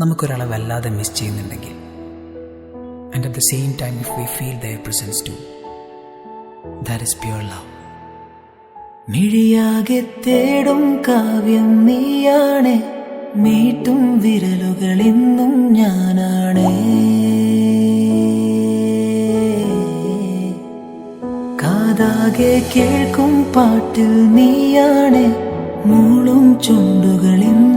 നമുക്കൊരാളെ വല്ലാതെ മിസ് ചെയ്യുന്നുണ്ടെങ്കിൽ, and at the same time if we feel their presence too, that is pure love. മിഴിയാകെ തേടും കാവ്യം നീയാണ്, മീട്ടും വിരലുകൾ ഇന്നും ഞാനാണ്. കാതാകെ കേൾക്കും പാട്ടിൽ നീയാണ്, മൂളും ചുണ്ടുകൾ ഇന്നും